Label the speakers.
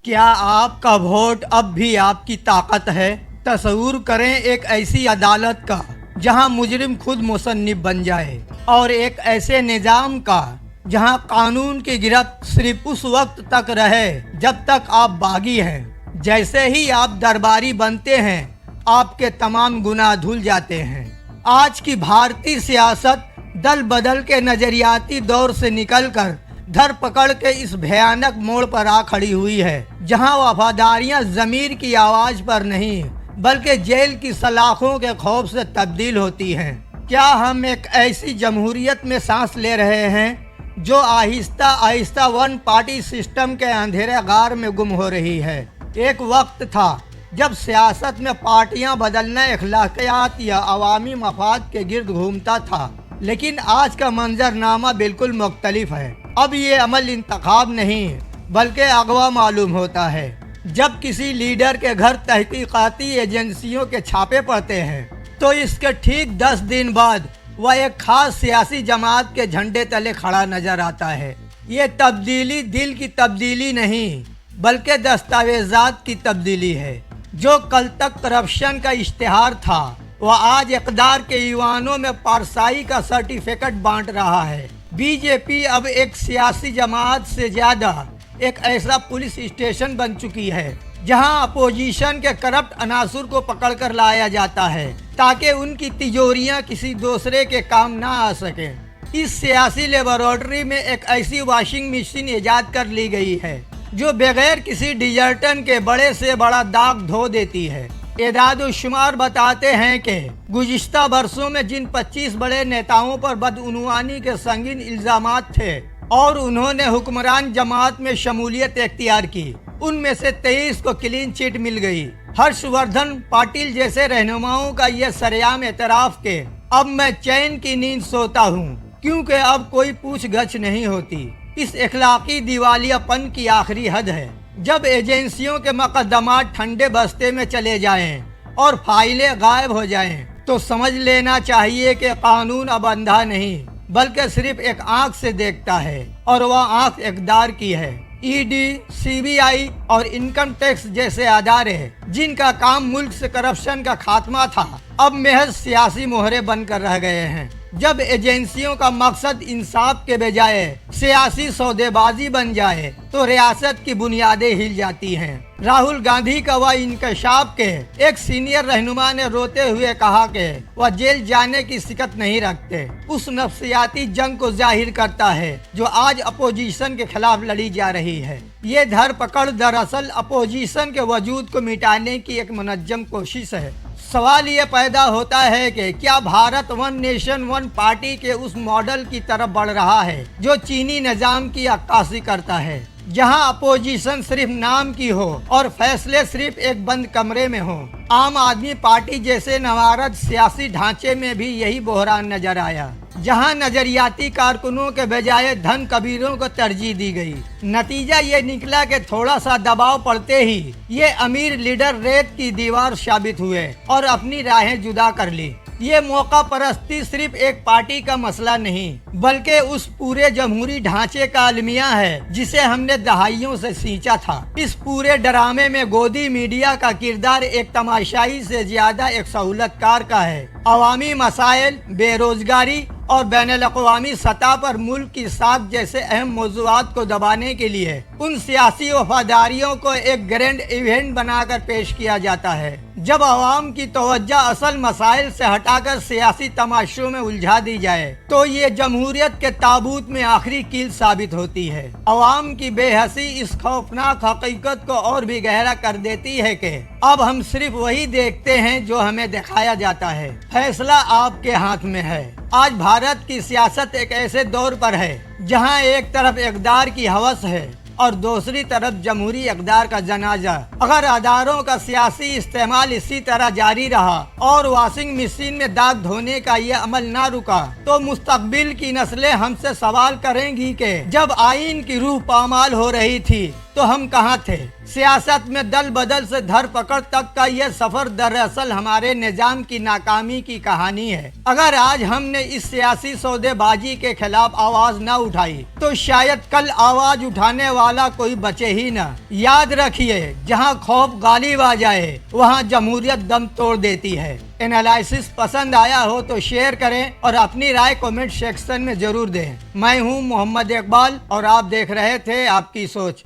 Speaker 1: क्या आपका वोट अब भी आपकी ताकत है? तस्वुर करें एक ऐसी अदालत का जहां मुजरिम खुद मुसन्निफ बन जाए और एक ऐसे निज़ाम का जहां कानून की गिरफ्त सिर्फ उस वक्त तक रहे जब तक आप बागी हैं। जैसे ही आप दरबारी बनते हैं आपके तमाम गुनाह धुल जाते हैं। आज की भारतीय सियासत दल बदल के नजरियाती दौर से निकलकर धर पकड़ के इस भयानक मोड़ पर आ खड़ी हुई है, जहां वफादारियां ज़मीर की आवाज़ पर नहीं बल्कि जेल की सलाखों के खौफ से तब्दील होती हैं। क्या हम एक ऐसी जमहूरियत में सांस ले रहे हैं जो Aahista Aahista one party system के अंधेरे गार में गुम हो रही है? एक वक्त था जब सियासत में पार्टियां बदलना अखलाकियात या अवामी मफाद के गिर्द घूमता था, लेकिन आज का मंजरनामा बिल्कुल मुख्तलिफ है। अब ये अमल इंतखाब नहीं बल्कि अगवा मालूम होता है। जब किसी लीडर के घर तहकीकाती एजेंसियों के छापे पड़ते हैं तो इसके ठीक 10 दिन बाद वह एक खास सियासी जमात के झंडे तले खड़ा नजर आता है। ये तब्दीली दिल की तब्दीली नहीं बल्कि दस्तावेजात की तब्दीली है। जो कल तक करप्शन का इश्तिहार था वह आज इक़्तिदार के ईवानों में पारसाई का सर्टिफिकेट बांट रहा है। बीजेपी अब एक सियासी जमात से ज्यादा एक ऐसा पुलिस स्टेशन बन चुकी है जहां अपोजिशन के करप्ट अनासुर को पकड़कर लाया जाता है ताकि उनकी तिजोरियां किसी दूसरे के काम ना आ सके। इस सियासी लेबोरेटरी में एक ऐसी वॉशिंग मशीन ईजाद कर ली गई है जो बगैर किसी डिटर्जेंट के बड़े से बड़ा दाग धो देती है। एदाद-उश-शुमार बताते हैं कि गुज़िश्ता बरसों में जिन 25 बड़े नेताओं पर बदउनवानी के संगीन इल्जामात थे और उन्होंने हुक्मरान जमात में शमूलियत इख्तियार की, उनमें से 23 को क्लीन चिट मिल गई। हर्षवर्धन पाटिल जैसे रहनुमाओं का यह सरेआम एतराफ़ के अब मैं चैन की नींद सोता हूँ क्योंकि अब कोई पूछ-गछ नहीं होती। इस इखलाकी दिवालियापन की आखिरी हद है जब एजेंसियों के मुकदमात ठंडे बस्ते में चले जाएं और फाइलें गायब हो जाएं, तो समझ लेना चाहिए कि कानून अब अंधा नहीं बल्कि सिर्फ एक आंख से देखता है और वह आंख इक़्तिदार की है। ईडी, सीबीआई और इनकम टैक्स जैसे अदारे जिनका काम मुल्क से करप्शन का खात्मा था, अब महज सियासी मोहरे बनकर रह गए हैं। जब एजेंसियों का मकसद इंसाफ के बजाय सियासी सौदेबाजी बन जाए तो रियासत की बुनियादें हिल जाती हैं। राहुल गांधी का वह इंकशाफ के एक सीनियर रहनुमा ने रोते हुए कहा कि वह जेल जाने की सिकत नहीं रखते, उस नफ्सियाती जंग को जाहिर करता है जो आज अपोजिशन के खिलाफ लड़ी जा रही है। ये धरपकड़ दरअसल अपोजिशन के वजूद को मिटाने की एक मुनज्जम कोशिश है। सवाल ये पैदा होता है कि क्या Bharat one nation one party के उस मॉडल की तरफ बढ़ रहा है जो चीनी निजाम की अक्कासी करता है, जहां अपोजिशन सिर्फ नाम की हो और फैसले सिर्फ एक बंद कमरे में हो। आम आदमी पार्टी जैसे नवारद सियासी ढांचे में भी यही बहरान नजर आया, जहां नजरियाती कारकुनों के बजाय धन कबीरों को तरजीह दी गई। नतीजा ये निकला कि थोड़ा सा दबाव पड़ते ही ये अमीर लीडर रेत की दीवार साबित हुए और अपनी राहें जुदा कर ली। ये मौका परस्ती सिर्फ एक पार्टी का मसला नहीं बल्कि उस पूरे जमहूरी ढांचे का अलमिया है जिसे हमने दहाइयों से सींचा था। इस पूरे ड्रामे में गोदी मीडिया का किरदार एक तमाशाई से ज्यादा एक सहूलतकार का है। अवामी मसाइल, बेरोजगारी और बैनुल-अक़वामी सतह पर मुल्क की साख जैसे अहम मौज़ूआत को दबाने के लिए उन सियासी वफादारियों को एक ग्रैंड इवेंट बनाकर पेश किया जाता है। जब आवाम की तवज्जो असल मसाइल से हटाकर सियासी तमाशों में उलझा दी जाए तो ये जमहूरियत के ताबूत में आखिरी कील साबित होती है। आवाम की बेहसी इस खौफनाक हकीकत को और भी गहरा कर देती है कि अब हम सिर्फ वही देखते हैं जो हमें दिखाया जाता है। फैसला आपके हाथ में है। आज भारत की सियासत एक ऐसे दौर पर है जहां एक तरफ इक़्तिदार की हवस है और दूसरी तरफ जमहूरी इक़्तिदार का जनाजा। अगर अदारों का सियासी इस्तेमाल इसी तरह जारी रहा और वॉशिंग मशीन में दाग धोने का ये अमल ना रुका तो मुस्तकबिल की नस्लें हमसे सवाल करेंगी कि जब आइन की रूह पामाल हो रही थी तो हम कहाँ थे। सियासत में दल बदल से धर पकड़ तक का यह सफर दरअसल हमारे निजाम की नाकामी की कहानी है। अगर आज हमने इस सियासी सौदेबाजी के खिलाफ आवाज न उठाई तो शायद कल आवाज उठाने वाला कोई बचे ही न। याद रखिए, जहाँ खौफ गालिब आ जाए वहाँ जमहूरियत दम तोड़ देती है। एनालिसिस पसंद आया हो तो शेयर करें और अपनी राय कमेंट सेक्शन में जरूर दें। मैं हूँ मोहम्मद इकबाल और आप देख रहे थे आपकी सोच।